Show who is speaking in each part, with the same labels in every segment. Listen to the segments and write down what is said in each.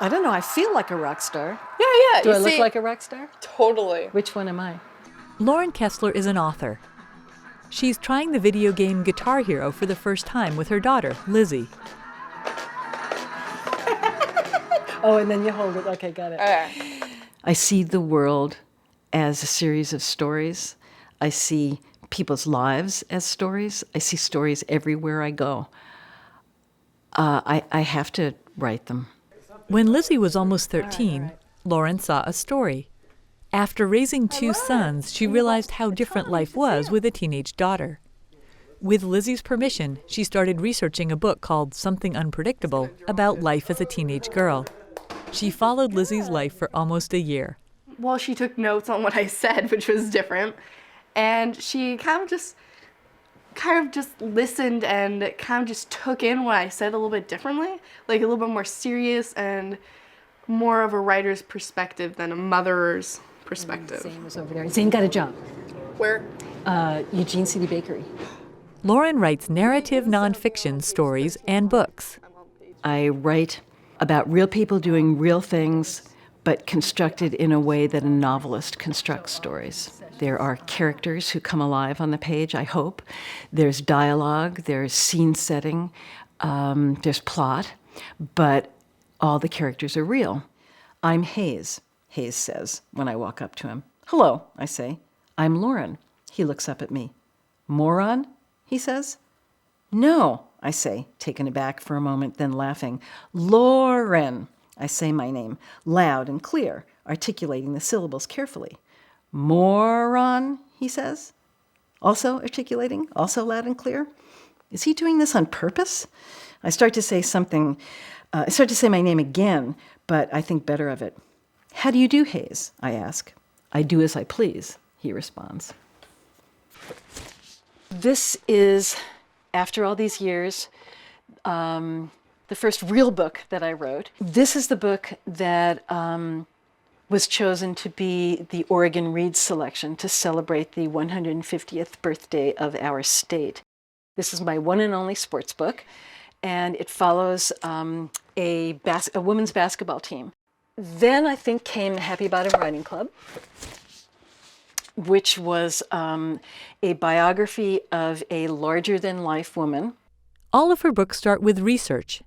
Speaker 1: I don't know, I feel like a rock star.
Speaker 2: Yeah.
Speaker 1: Do I look like a rock star?
Speaker 2: Totally.
Speaker 1: Which one am I?
Speaker 3: Lauren Kessler is an author. She's trying the video game Guitar Hero for the first time with her daughter, Lizzie.
Speaker 1: Oh, and then you hold it. Okay, got it.
Speaker 2: Okay.
Speaker 1: I see the world as a series of stories. I see people's lives as stories. I see stories everywhere I go. I have to write them.
Speaker 3: When Lizzie was almost 13, Lauren saw a story. After raising 2 sons, she realized how different life was with a teenage daughter. With Lizzie's permission, she started researching a book called Something Unpredictable about life as a teenage girl. She followed Lizzie's life for almost a year.
Speaker 2: Well, she took notes on what I said, which was different. And she kind of just listened and kind of just took in what I said a little bit differently, like a little bit more serious and more of a writer's perspective than a mother's perspective.
Speaker 1: Zane was over there. Zane got a job.
Speaker 2: Where?
Speaker 1: Eugene City Bakery.
Speaker 3: Lauren writes narrative nonfiction stories and books.
Speaker 1: I write about real people doing real things, but constructed in a way that a novelist constructs stories. There are characters who come alive on the page, I hope. There's dialogue, there's scene setting, there's plot, but all the characters are real. I'm Hayes, Hayes says when I walk up to him. Hello, I say. I'm Lauren. He looks up at me. Moron, he says. No, I say, taken aback for a moment, then laughing. Lauren, I say my name, loud and clear, articulating the syllables carefully. Moron, he says, also articulating, also loud and clear. Is he doing this on purpose? I start to say my name again, but I think better of it. How do you do, Hayes? I ask. I do as I please, he responds. This is, after all these years, the first real book that I wrote. This is the book that was chosen to be the Oregon Reads selection to celebrate the 150th birthday of our state. This is my one and only sports book, and it follows a women's basketball team. Then I think came Happy Bottom Riding Club, which was a biography of a larger-than-life woman.
Speaker 3: All of her books start with research.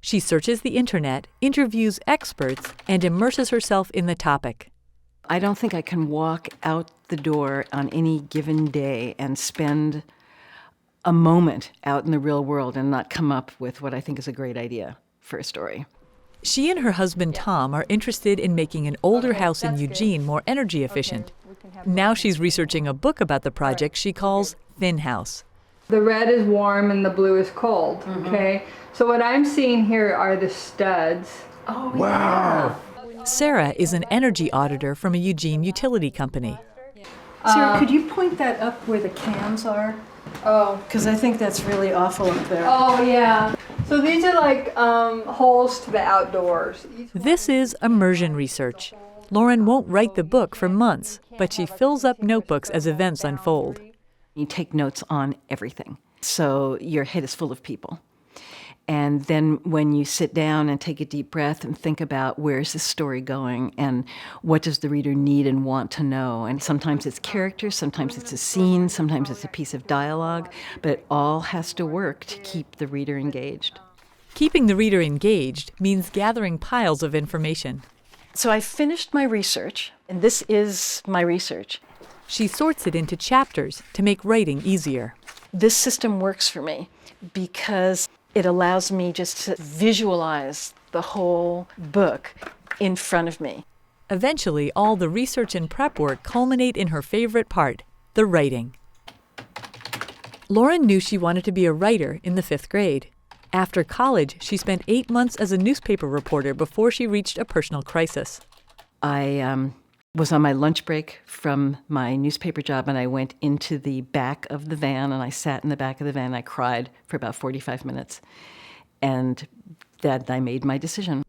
Speaker 3: She searches the internet, interviews experts, and immerses herself in the topic.
Speaker 1: I don't think I can walk out the door on any given day and spend a moment out in the real world and not come up with what I think is a great idea for a story.
Speaker 3: She and her husband Tom are interested in making an older house in Eugene more energy efficient. Now she's researching a book about the project she calls Thin House.
Speaker 4: The red is warm and the blue is cold, okay? So what I'm seeing here are the studs.
Speaker 1: Oh, wow.
Speaker 3: Sarah is an energy auditor from a Eugene utility company.
Speaker 1: Sarah, could you point that up where the cams are?
Speaker 4: Oh.
Speaker 1: Because I think that's really awful up there.
Speaker 4: Oh, yeah. So these are like holes to the outdoors.
Speaker 3: This is immersion research. Lauren won't write the book for months, but she fills up notebooks as events unfold.
Speaker 1: You take notes on everything. So your head is full of people. And then when you sit down and take a deep breath and think about where's this story going and what does the reader need and want to know. And sometimes it's characters, sometimes it's a scene, sometimes it's a piece of dialogue, but it all has to work to keep the reader engaged.
Speaker 3: Keeping the reader engaged means gathering piles of information.
Speaker 1: So I finished my research, and this is my research.
Speaker 3: She sorts it into chapters to make writing easier.
Speaker 1: This system works for me because it allows me just to visualize the whole book in front of me.
Speaker 3: Eventually, all the research and prep work culminate in her favorite part, the writing. Lauren knew she wanted to be a writer in the 5th grade. After college, she spent 8 months as a newspaper reporter before she reached a personal crisis.
Speaker 1: I was on my lunch break from my newspaper job, and I went into the back of the van, and I sat in the back of the van, and I cried for about 45 minutes. And then I made my decision.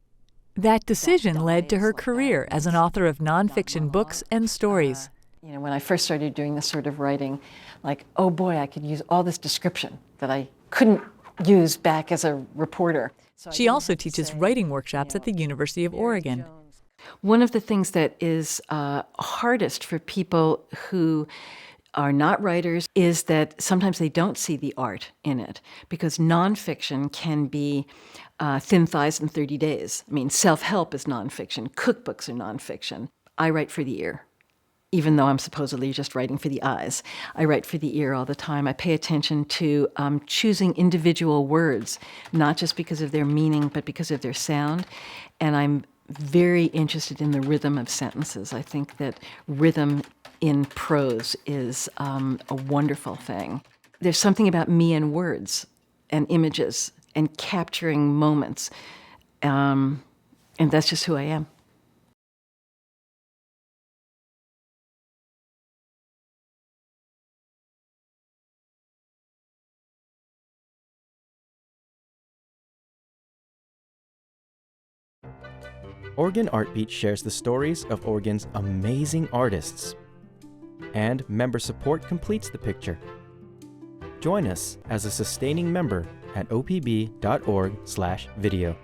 Speaker 3: That decision led to her career as an author of nonfiction books and stories.
Speaker 1: When I first started doing this sort of writing, like, oh boy, I could use all this description that I couldn't use back as a reporter.
Speaker 3: She also teaches writing workshops at the University of Oregon.
Speaker 1: One of the things that is hardest for people who are not writers is that sometimes they don't see the art in it, because nonfiction can be thin thighs in 30 days. I mean, self-help is nonfiction. Cookbooks are nonfiction. I write for the ear, even though I'm supposedly just writing for the eyes. I write for the ear all the time. I pay attention to choosing individual words, not just because of their meaning, but because of their sound. And I'm very interested in the rhythm of sentences. I think that rhythm in prose is a wonderful thing. There's something about me and words and images and capturing moments. And that's just who I am.
Speaker 5: Oregon Artbeat shares the stories of Oregon's amazing artists, and member support completes the picture. Join us as a sustaining member at opb.org/video.